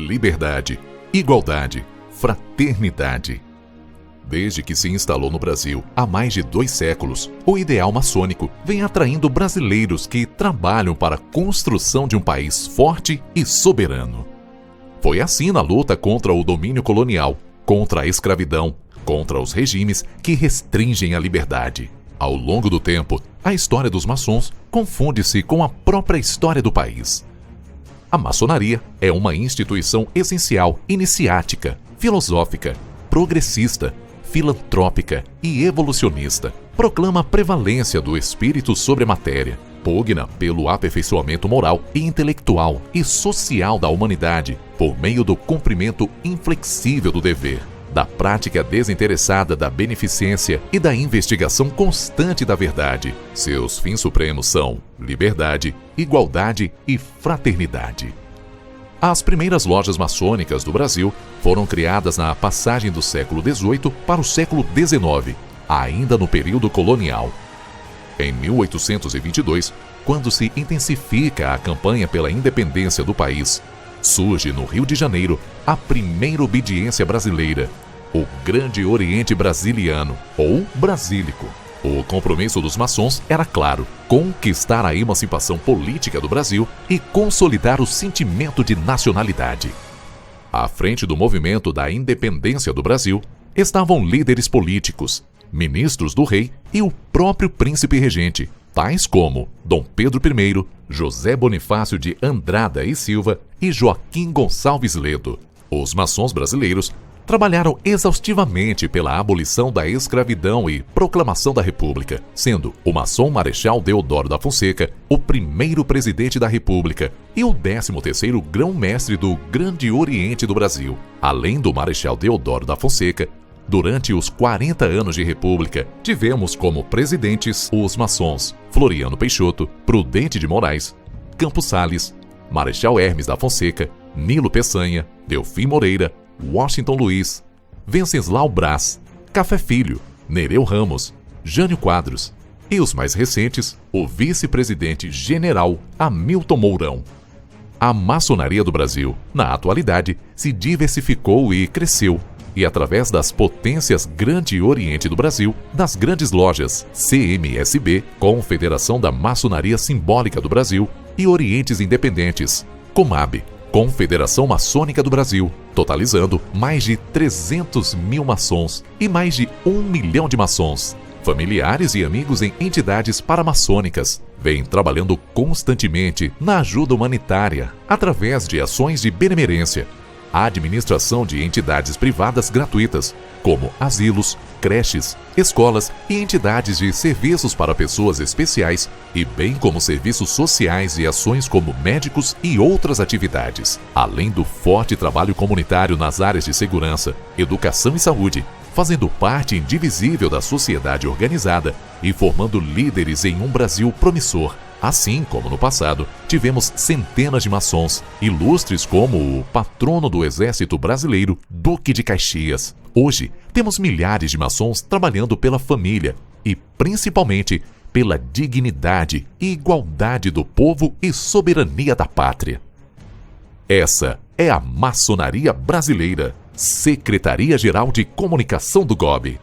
liberdade, igualdade, fraternidade. Desde que se instalou no Brasil há mais de 2 séculos, o ideal maçônico vem atraindo brasileiros que trabalham para a construção de um país forte e soberano. Foi assim na luta contra o domínio colonial, contra a escravidão, contra os regimes que restringem a liberdade. Ao longo do tempo, a história dos maçons confunde-se com a própria história do país. A maçonaria é uma instituição essencial, iniciática, filosófica, progressista, filantrópica e evolucionista. Proclama a prevalência do espírito sobre a matéria, pugna pelo aperfeiçoamento moral e intelectual e social da humanidade por meio do cumprimento inflexível do dever, da prática desinteressada da beneficência e da investigação constante da verdade. Seus fins supremos são liberdade, igualdade e fraternidade. As primeiras lojas maçônicas do Brasil foram criadas na passagem do século XVIII para o século XIX, ainda no período colonial. Em 1822, quando se intensifica a campanha pela independência do país, surge no Rio de Janeiro a primeira obediência brasileira, o Grande Oriente Brasiliano, ou Brasílico. O compromisso dos maçons era claro: conquistar a emancipação política do Brasil e consolidar o sentimento de nacionalidade. À frente do movimento da independência do Brasil estavam líderes políticos, ministros do rei e o próprio príncipe regente, tais como Dom Pedro I, José Bonifácio de Andrada e Silva e Joaquim Gonçalves Ledo. Os maçons brasileiros trabalharam exaustivamente pela abolição da escravidão e proclamação da República, sendo o maçom Marechal Deodoro da Fonseca o primeiro presidente da República e o 13º grão-mestre do Grande Oriente do Brasil. Além do Marechal Deodoro da Fonseca, durante os 40 anos de República, tivemos como presidentes os maçons Floriano Peixoto, Prudente de Moraes, Campos Sales, Marechal Hermes da Fonseca, Nilo Peçanha, Delfim Moreira, Washington Luiz, Venceslau Braz, Café Filho, Nereu Ramos, Jânio Quadros e os mais recentes, o vice-presidente general Hamilton Mourão. A maçonaria do Brasil, na atualidade, se diversificou e cresceu, e através das potências Grande Oriente do Brasil, das grandes lojas CMSB, Confederação da Maçonaria Simbólica do Brasil, e Orientes Independentes, Comab, Confederação Maçônica do Brasil, totalizando mais de 300 mil maçons e mais de 1 milhão de maçons, familiares e amigos em entidades paramaçônicas, vêm trabalhando constantemente na ajuda humanitária, através de ações de benemerência, a administração de entidades privadas gratuitas, como asilos, creches, escolas e entidades de serviços para pessoas especiais, e bem como serviços sociais e ações como médicos e outras atividades, além do forte trabalho comunitário nas áreas de segurança, educação e saúde, fazendo parte indivisível da sociedade organizada e formando líderes em um Brasil promissor. Assim como no passado, tivemos centenas de maçons, ilustres como o patrono do Exército Brasileiro, Duque de Caxias. Hoje, temos milhares de maçons trabalhando pela família e, principalmente, pela dignidade e igualdade do povo e soberania da pátria. Essa é a Maçonaria Brasileira, Secretaria-Geral de Comunicação do GOB.